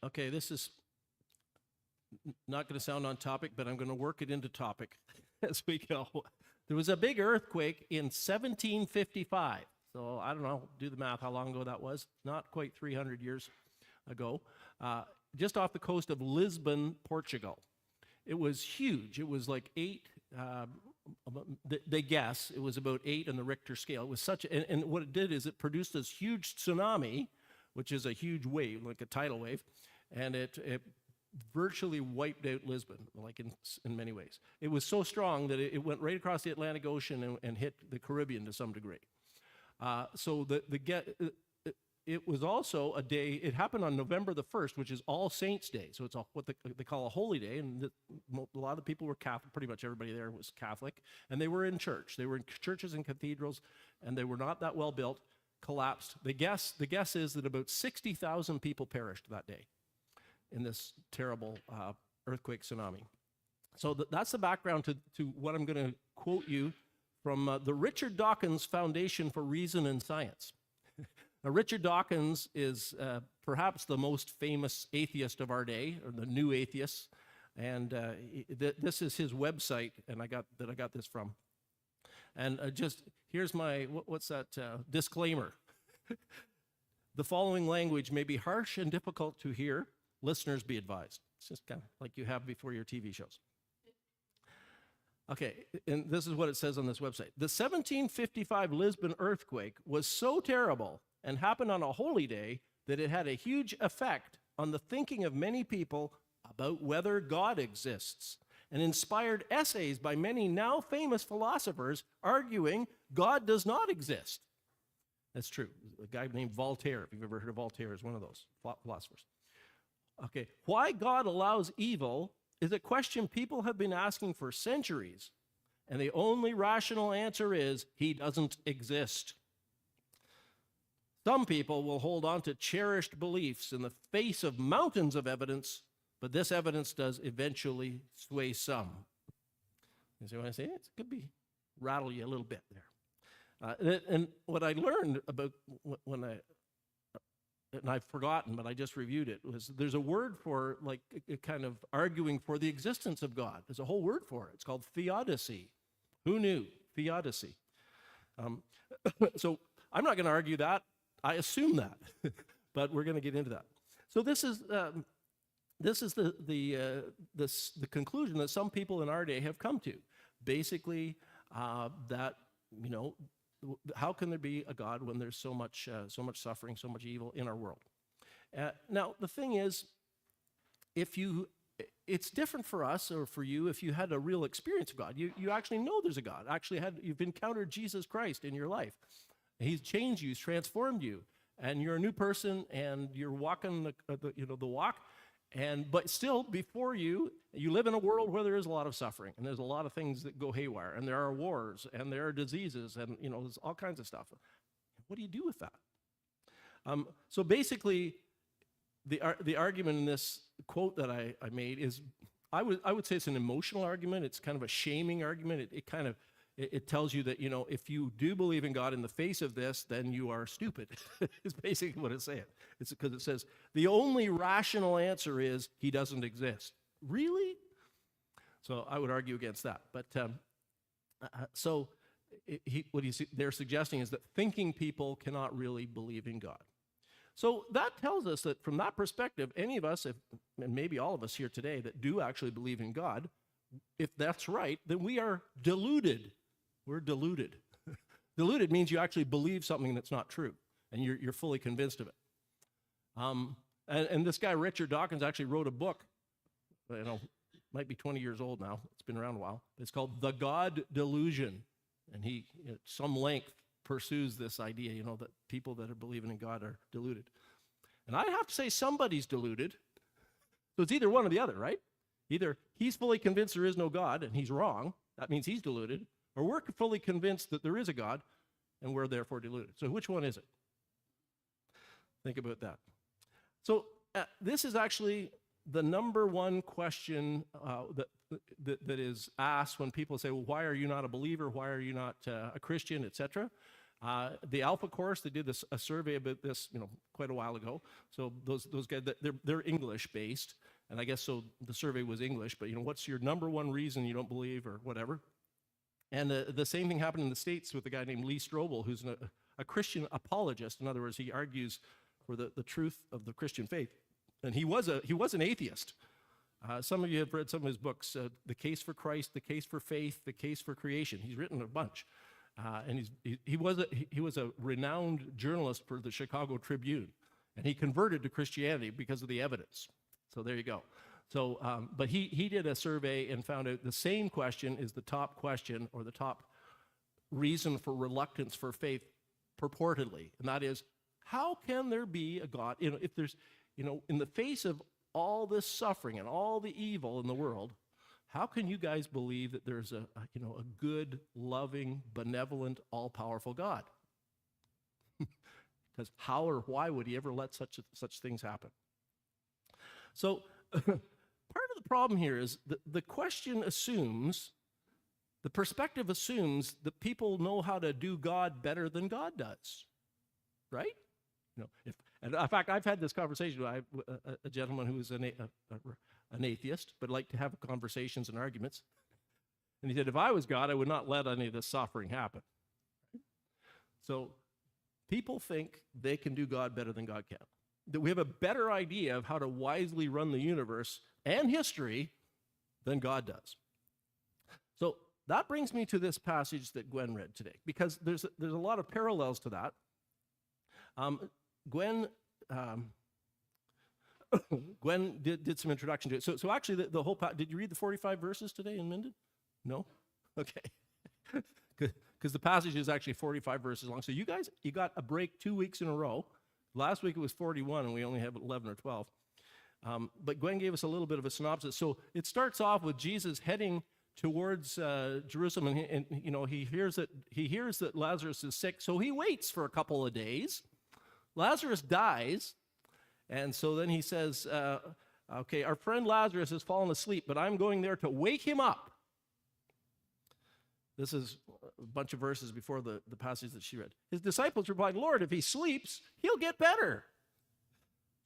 Okay, this is not going to sound on topic, but I'm going to work it into topic as we go. There was a big earthquake in 1755. So I don't know, do the math, how long ago that was. Not quite 300 years ago. Just off the coast of Lisbon, Portugal. It was huge. It was like 8, they guess it was about 8 on the Richter scale. It was such, and what it did is it produced this huge tsunami, which is a huge wave, like a tidal wave, and it virtually wiped out Lisbon, like in many ways. It was so strong that it went right across the Atlantic Ocean and hit the Caribbean to some degree. It was also a day, it happened on November the 1st, which is All Saints' Day. So it's what they call a holy day. And a lot of the people were Catholic, pretty much everybody there was Catholic. And they were in church. They were in churches and cathedrals, and they were not that well built, collapsed. The guess is that about 60,000 people perished that day in this terrible earthquake tsunami. So that's the background to what I'm going to quote you from the Richard Dawkins Foundation for Reason and Science. Now, Richard Dawkins is perhaps the most famous atheist of our day, or the new atheists, and this is his website, and I got this from. And just here's my what's that disclaimer? The following language may be harsh and difficult to hear. Listeners be advised. It's just kind of like you have before your TV shows. Okay, and this is what it says on this website. The 1755 Lisbon earthquake was so terrible and happened on a holy day that it had a huge effect on the thinking of many people about whether God exists, and inspired essays by many now famous philosophers arguing God does not exist. That's true. A guy named Voltaire, if you've ever heard of Voltaire, is one of those philosophers. Okay, why God allows evil is a question people have been asking for centuries, and the only rational answer is he doesn't exist. Some people will hold on to cherished beliefs in the face of mountains of evidence, but this evidence does eventually sway some. You see what I say? It could be rattle you a little bit there. And what I learned about and I've forgotten, but I just reviewed it, was there's a word for like a kind of arguing for the existence of God. There's a whole word for it. It's called theodicy. Who knew? Theodicy. So I'm not going to argue that. I assume that, but we're going to get into that. So this is the conclusion that some people in our day have come to. Basically, that how can there be a God when there's so much suffering, so much evil in our world? Now the thing is, it's different for us or for you if you had a real experience of God. You actually know there's a God. You've encountered Jesus Christ in your life. He's changed you, he's transformed you, and you're a new person, and you're walking the walk. But still, before you live in a world where there is a lot of suffering, and there's a lot of things that go haywire, and there are wars, and there are diseases, and there's all kinds of stuff. What do you do with that? So basically, the argument in this quote that I made is, I would say it's an emotional argument. It's kind of a shaming argument. It tells you that, if you do believe in God in the face of this, then you are stupid, is basically what it's saying. It's because it says, the only rational answer is he doesn't exist. Really? So I would argue against that. But they're suggesting is that thinking people cannot really believe in God. So that tells us that from that perspective, any of us, and maybe all of us here today that do actually believe in God, if that's right, then we are deluded. We're deluded. Deluded means you actually believe something that's not true, and you're fully convinced of it. And this guy, Richard Dawkins, actually wrote a book, might be 20 years old now. It's been around a while. It's called The God Delusion. And he, at some length, pursues this idea, that people that are believing in God are deluded. And I have to say somebody's deluded. So it's either one or the other, right? Either he's fully convinced there is no God, and he's wrong. That means he's deluded. Or we're fully convinced that there is a God, and we're therefore deluded. So which one is it? Think about that. So this is actually the number one question that is asked when people say, well, why are you not a believer? Why are you not a Christian, etc.? The Alpha Course, they did a survey about this, quite a while ago. So those guys, they're English based, and I guess so the survey was English. But what's your number one reason you don't believe or whatever? And the same thing happened in the States with a guy named Lee Strobel, who's a Christian apologist. In other words, he argues for the truth of the Christian faith, and he was an atheist. Some of you have read some of his books, The Case for Christ, The Case for Faith, The Case for Creation. He's written a bunch. And he was a renowned journalist for the Chicago Tribune, and he converted to Christianity because of the evidence. So there you go. So, but he did a survey and found out the same question is the top question, or the top reason for reluctance for faith, purportedly, and that is, how can there be a God? If there's, in the face of all this suffering and all the evil in the world, how can you guys believe that there's a good, loving, benevolent, all-powerful God? Because how or why would he ever let such things happen? So part of the problem here is the question assumes, the perspective assumes that people know how to do God better than God does, right? And in fact, I've had this conversation with a gentleman who is an atheist, but liked to have conversations and arguments. And he said, if I was God, I would not let any of this suffering happen. So people think they can do God better than God can. That we have a better idea of how to wisely run the universe and history than God does. So that brings me to this passage that Gwen read today, because there's a lot of parallels to that. Gwen did some introduction to it. So actually, the whole did you read the 45 verses today in Minden? No? Okay. Because the passage is actually 45 verses long. So you guys, you got a break 2 weeks in a row. Last week it was 41, and we only have 11 or 12. But Gwen gave us a little bit of a synopsis. So it starts off with Jesus heading towards Jerusalem, and he hears that Lazarus is sick, so he waits for a couple of days. Lazarus dies, and so then he says, okay, our friend Lazarus has fallen asleep, but I'm going there to wake him up. This is a bunch of verses before the passage that she read. His disciples replied, Lord, if he sleeps, he'll get better.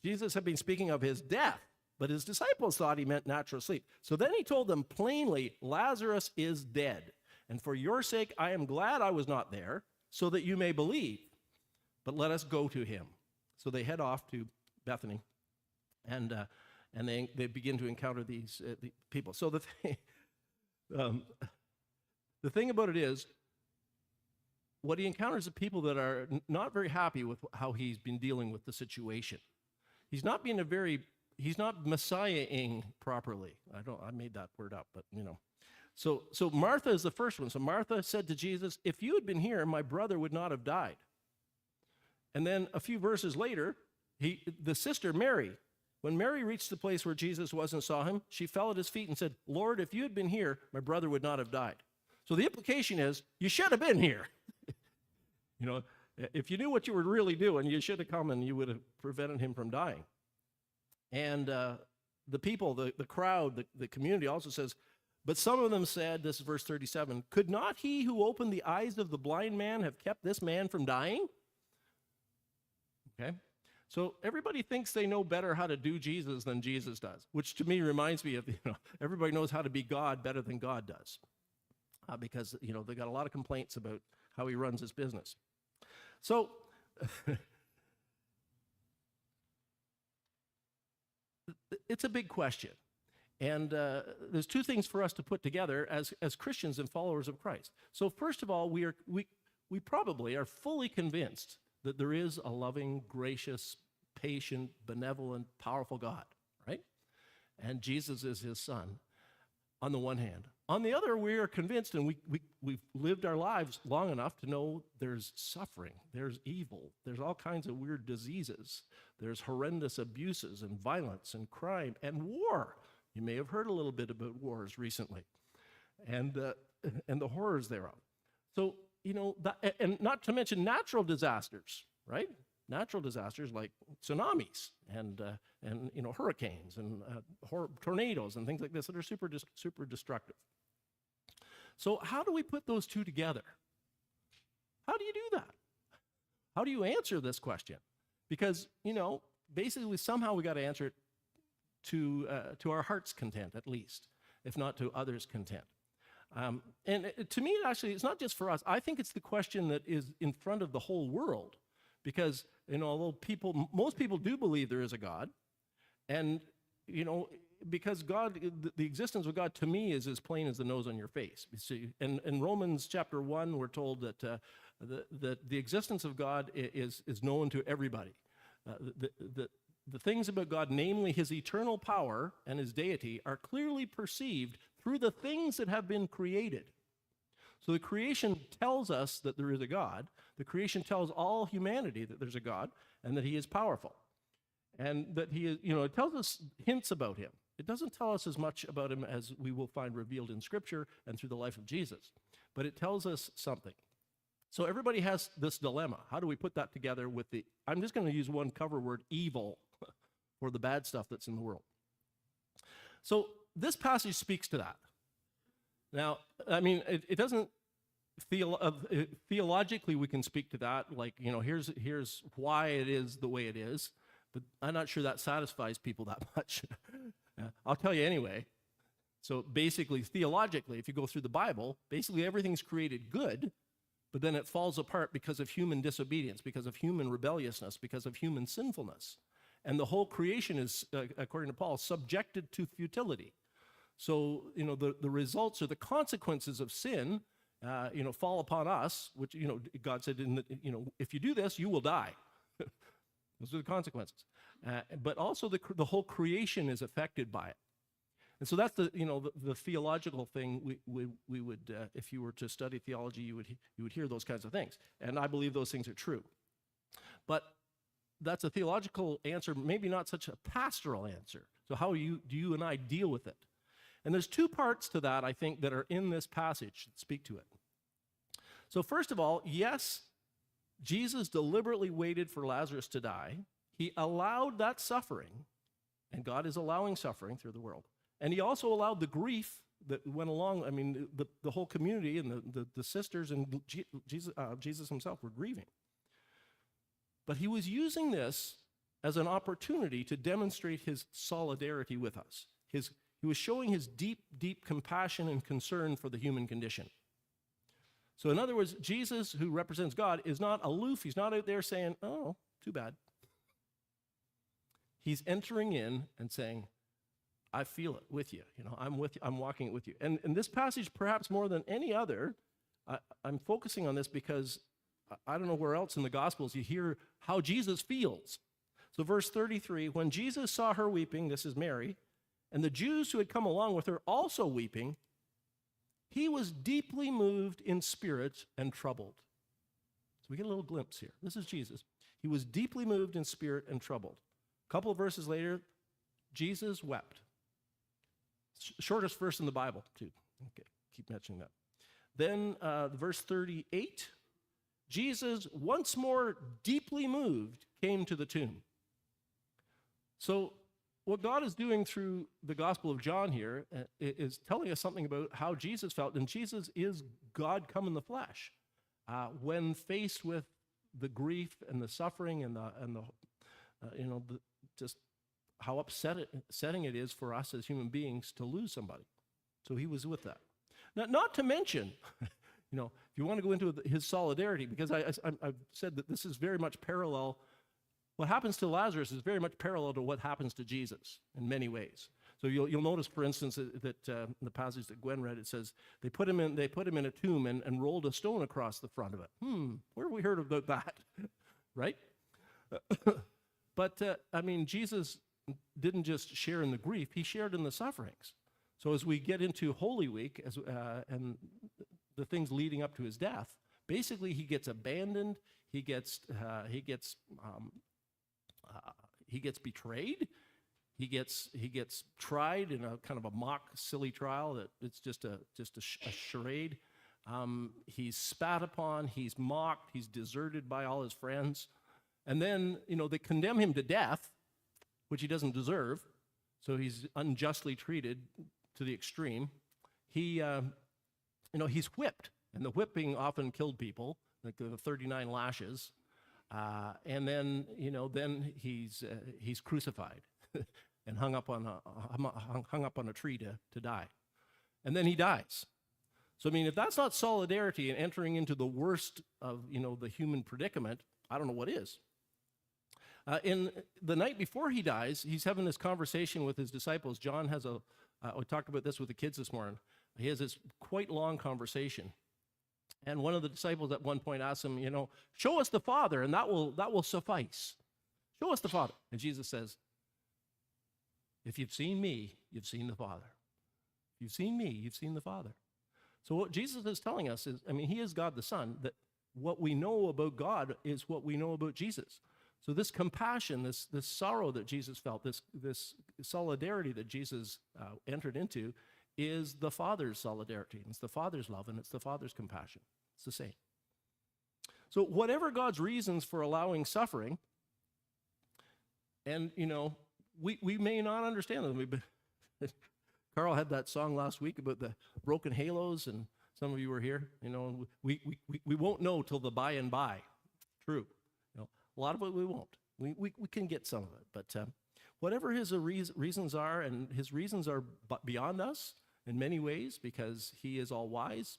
Jesus had been speaking of his death, but his disciples thought he meant natural sleep. So then he told them plainly, Lazarus is dead, and for your sake I am glad I was not there, so that you may believe. But let us go to him. So they head off to Bethany, and they begin to encounter these people. So the thing about it is, what he encounters are people that are not very happy with how he's been dealing with the situation. He's not Messiah-ing properly. I made that word up, but So Martha is the first one. So Martha said to Jesus, if you had been here, my brother would not have died. And then a few verses later, the sister Mary, when Mary reached the place where Jesus was and saw him, she fell at his feet and said, Lord, if you had been here, my brother would not have died. So the implication is, you should have been here. If you knew what you were really doing, you should have come and you would have prevented him from dying. And the people, the crowd, the community also says, but some of them said, this is verse 37, could not he who opened the eyes of the blind man have kept this man from dying? Okay, so everybody thinks they know better how to do Jesus than Jesus does, which to me reminds me of, everybody knows how to be God better than God does. Because, they got a lot of complaints about how he runs his business. So, it's a big question. And there's two things for us to put together as Christians and followers of Christ. So first of all, we probably are fully convinced that there is a loving, gracious, patient, benevolent, powerful God, right? And Jesus is his son, on the one hand. On the other, we are convinced, and we've lived our lives long enough to know there's suffering, there's evil, there's all kinds of weird diseases, there's horrendous abuses and violence and crime and war. You may have heard a little bit about wars recently, and the horrors thereof. So, and not to mention natural disasters, right? Natural disasters like tsunamis and hurricanes and tornadoes and things like this that are super destructive. So how do we put those two together? How do you do that? How do you answer this question? Because, basically somehow we got to answer it to our heart's content, at least, if not to others' content. To me, actually, it's not just for us. I think it's the question that is in front of the whole world, because although most people do believe there is a God, and because God, the existence of God, to me, is as plain as the nose on your face. You see, in Romans chapter 1, we're told that the existence of God is known to everybody. The things about God, namely his eternal power and his deity, are clearly perceived through the things that have been created. So the creation tells us that there is a God. The creation tells all humanity that there's a God and that he is powerful. And that he is, it tells us hints about him. It doesn't tell us as much about him as we will find revealed in Scripture and through the life of Jesus. But it tells us something. So everybody has this dilemma. How do we put that together with I'm just going to use one cover word, evil, for the bad stuff that's in the world. So this passage speaks to that. Now, I mean, it doesn't, theologically we can speak to that, like, here's why it is the way it is, but I'm not sure that satisfies people that much. I'll tell you anyway. So basically, theologically, if you go through the Bible, basically everything's created good, but then it falls apart because of human disobedience, because of human rebelliousness, because of human sinfulness. And the whole creation is, according to Paul, subjected to futility. So, the results or the consequences of sin, fall upon us, which, God said, if you do this, you will die. Those are the consequences. But also the whole creation is affected by it. And so that's the theological thing we would, if you were to study theology, you would hear those kinds of things. And I believe those things are true. But that's a theological answer, maybe not such a pastoral answer. So how do you and I deal with it? And there's two parts to that, I think, that are in this passage that speak to it. So first of all, yes, Jesus deliberately waited for Lazarus to die. He allowed that suffering, and God is allowing suffering through the world. And he also allowed the grief that went along. I mean, the whole community and the sisters and Jesus himself were grieving. But he was using this as an opportunity to demonstrate his solidarity with us. He was showing his deep, deep compassion and concern for the human condition. So in other words, Jesus, who represents God, is not aloof. He's not out there saying, oh, too bad. He's entering in and saying, I feel it with you. I'm with you. I'm walking it with you. And in this passage, perhaps more than any other, I'm focusing on this because I don't know where else in the Gospels you hear how Jesus feels. So verse 33, when Jesus saw her weeping, this is Mary, and the Jews who had come along with her also weeping, he was deeply moved in spirit and troubled. So we get a little glimpse here. This is Jesus. He was deeply moved in spirit and troubled. A couple of verses later, Jesus wept. Shortest verse in the Bible, too. Okay, keep mentioning that. Then verse 38, Jesus, once more deeply moved, came to the tomb. So what God is doing through the Gospel of John here is telling us something about how Jesus felt, and Jesus is God come in the flesh. When faced with the grief and the suffering and just how upsetting it is for us as human beings to lose somebody. So he was with that. Now, not to mention, if you want to go into his solidarity, because I've said that this is very much parallel. What happens to Lazarus is very much parallel to what happens to Jesus in many ways. So you'll notice, for instance, that in the passage that Gwen read, it says they put him in a tomb and rolled a stone across the front of it. Where have we heard about that? Right? But Jesus didn't just share in the grief; he shared in the sufferings. So as we get into Holy Week, and the things leading up to his death, basically he gets abandoned. He gets betrayed. He gets tried in a kind of a mock, silly trial that it's just a charade. He's spat upon. He's mocked. He's deserted by all his friends, and then they condemn him to death, which he doesn't deserve. So he's unjustly treated to the extreme. He's whipped, and the whipping often killed people, like the 39 lashes. And then, then he's crucified and hung up on a tree to die. And then he dies. So, I mean, if that's not solidarity and entering into the worst of, the human predicament, I don't know what is. In the night before he dies, he's having this conversation with his disciples. John has we talked about this with the kids this morning. He has this quite long conversation. And one of the disciples at one point asks him, show us the Father, and that will suffice. Show us the Father. And Jesus says, if you've seen me, you've seen the Father. If you've seen me, you've seen the Father. So what Jesus is telling us is, he is God the Son, that what we know about God is what we know about Jesus. So this compassion, this sorrow that Jesus felt, this solidarity that Jesus entered into is the Father's solidarity. It's the Father's love, and it's the Father's compassion. It's the same. So whatever God's reasons for allowing suffering, and, we may not understand them. Carl had that song last week about the broken halos, and some of you were here. We won't know till the by and by. True. A lot of it we won't. We can get some of it, but whatever his reasons are, and his reasons are beyond us in many ways, because he is all wise.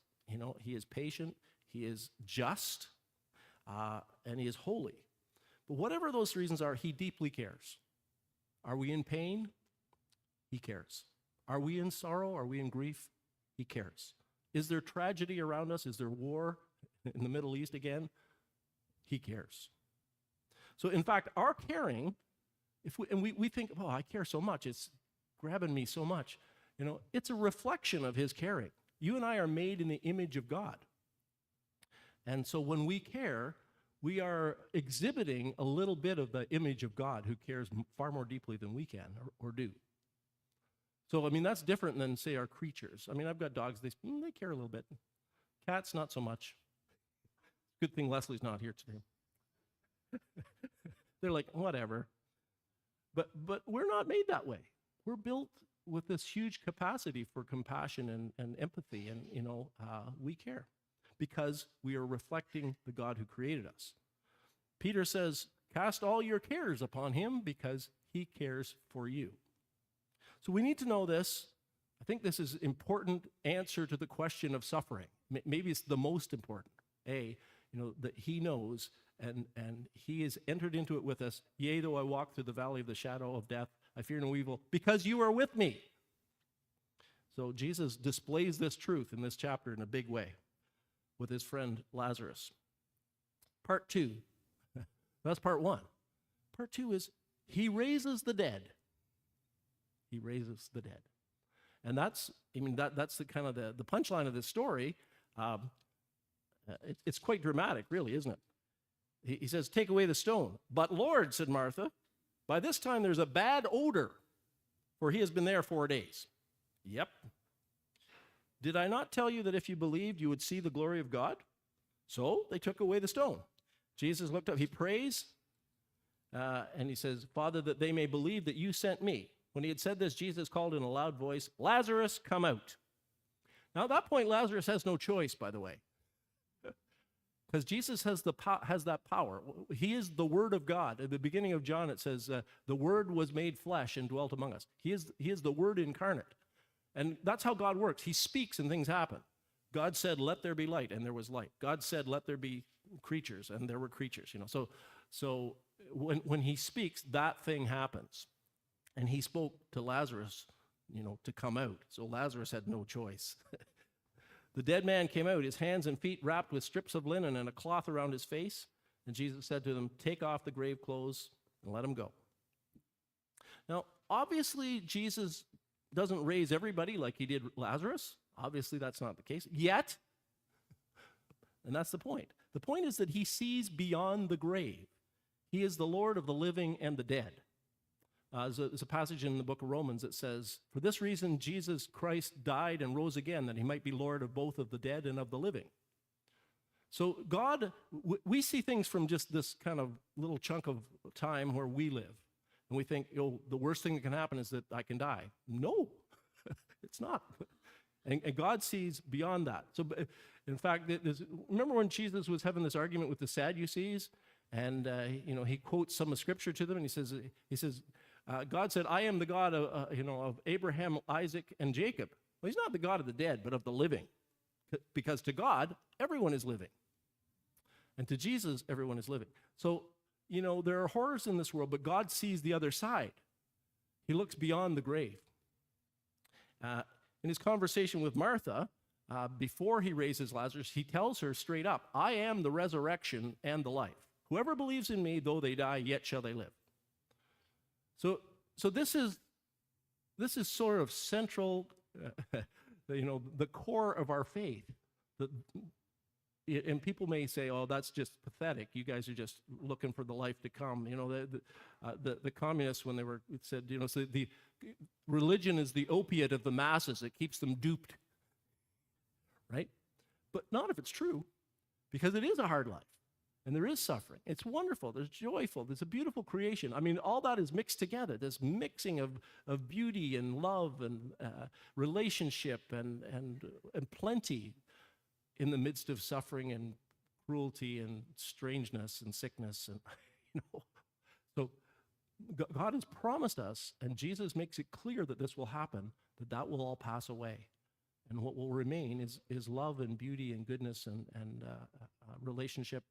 He is patient. He is just, and he is holy. But whatever those reasons are, he deeply cares. Are we in pain? He cares. Are we in sorrow? Are we in grief? He cares. Is there tragedy around us? Is there war in the Middle East again? He cares. So in fact, our caring, we think, oh, I care so much, it's grabbing me so much. It's a reflection of his caring. You and I are made in the image of God. And so when we care, we are exhibiting a little bit of the image of God, who cares far more deeply than we can or do. So, that's different than, say, our creatures. I've got dogs, they care a little bit. Cats, not so much. Good thing Leslie's not here today. They're like, whatever. But we're not made that way. We're built with this huge capacity for compassion and empathy, and, we care because we are reflecting the God who created us. Peter says, cast all your cares upon him because he cares for you. So we need to know this. I think this is important answer to the question of suffering. Maybe it's the most important. That he knows and he has entered into it with us. Yea, though I walk through the valley of the shadow of death, I fear no evil, because you are with me. So Jesus displays this truth in this chapter in a big way with his friend Lazarus. Part 2. That's part 1. Part 2 is he raises the dead. He raises the dead. And that's the kind of the punchline of this story. It's quite dramatic, really, isn't it? He says, take away the stone. But Lord, said Martha, by this time there's a bad odor, for he has been there 4 days. Yep. Did I not tell you that if you believed, you would see the glory of God? So they took away the stone. Jesus looked up, he prays, and he says, Father, that they may believe that you sent me. When he had said this, Jesus called in a loud voice, Lazarus, come out. Now at that point, Lazarus has no choice, by the way. Because Jesus has that power. He is the Word of God. At the beginning of John, it says, the Word was made flesh and dwelt among us. He is the Word incarnate. And that's how God works. He speaks and things happen. God said, let there be light, and there was light. God said, let there be creatures, and there were creatures. So when he speaks, that thing happens. And he spoke to Lazarus, to come out. So Lazarus had no choice. The dead man came out, his hands and feet wrapped with strips of linen and a cloth around his face. And Jesus said to them, take off the grave clothes and let him go. Now, obviously, Jesus doesn't raise everybody like he did Lazarus. Obviously, that's not the case yet. And that's the point. The point is that he sees beyond the grave. He is the Lord of the living and the dead. There's a passage in the book of Romans that says, for this reason, Jesus Christ died and rose again, that he might be Lord of both of the dead and of the living. So God, we see things from just this kind of little chunk of time where we live. And we think, the worst thing that can happen is that I can die. No, it's not. And God sees beyond that. So in fact, remember when Jesus was having this argument with the Sadducees? And he quotes some of Scripture to them, and he says, God said, "I am the God of Abraham, Isaac, and Jacob." Well, he's not the God of the dead, but of the living, because to God, everyone is living, and to Jesus, everyone is living. So, there are horrors in this world, but God sees the other side. He looks beyond the grave. In his conversation with Martha, before he raises Lazarus, he tells her straight up, "I am the resurrection and the life. Whoever believes in me, though they die, yet shall they live." So this is sort of central, the core of our faith. And people may say, "Oh, that's just pathetic. You guys are just looking for the life to come." The communists, when it said, so the religion is the opiate of the masses. It keeps them duped, right? But not if it's true, because it is a hard life. And there is suffering. It's wonderful. There's joyful. There's a beautiful creation. I mean, all that is mixed together. This mixing of beauty and love and relationship and plenty in the midst of suffering and cruelty and strangeness and sickness. And so God has promised us, and Jesus makes it clear that this will happen, that will all pass away. And what will remain is love and beauty and goodness and relationship.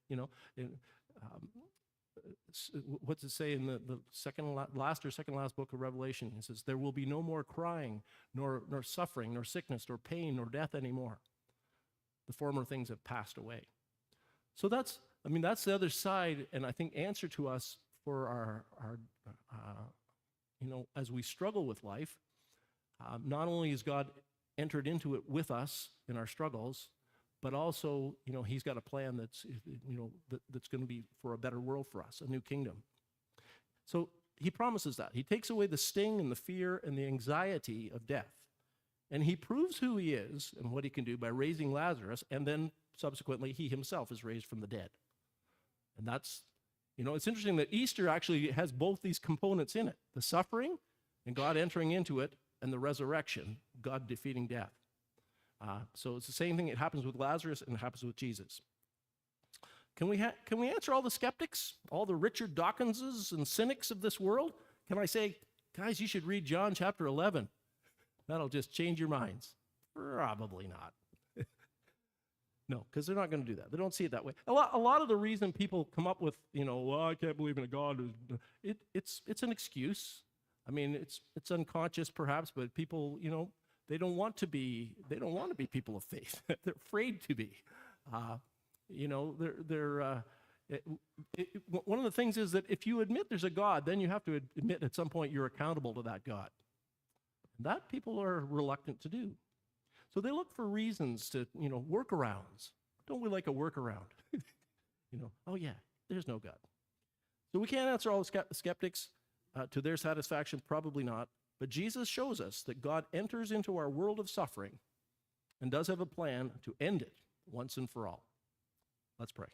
What's it say in the second last book of Revelation? It says, "There will be no more crying, nor suffering, nor sickness, nor pain, nor death anymore. The former things have passed away." So that's the other side, and I think answer to us for our as we struggle with life. Not only is God entered into it with us in our struggles, but also, he's got a plan that's going to be for a better world for us, a new kingdom. So he promises that. He takes away the sting and the fear and the anxiety of death. And he proves who he is and what he can do by raising Lazarus, and then subsequently he himself is raised from the dead. And that's, it's interesting that Easter actually has both these components in it, the suffering and God entering into it, and the resurrection, God defeating death. So it's the same thing. It happens with Lazarus and it happens with Jesus. Can we answer all the skeptics, all the Richard Dawkinses and cynics of this world? Can I say, guys, you should read John chapter 11. That'll just change your minds. Probably not. No, because they're not going to do that. They don't see it that way. A lot of the reason people come up with, well, I can't believe in a God, it's an excuse. I mean, it's unconscious perhaps, but people, they don't want to be people of faith. They're afraid to be. One of the things is that if you admit there's a God, then you have to admit at some point you're accountable to that God. That people are reluctant to do. So they look for reasons to, workarounds. Don't we like a workaround? Oh yeah, there's no God. So we can't answer all the skeptics to their satisfaction, probably not. But Jesus shows us that God enters into our world of suffering and does have a plan to end it once and for all. Let's pray.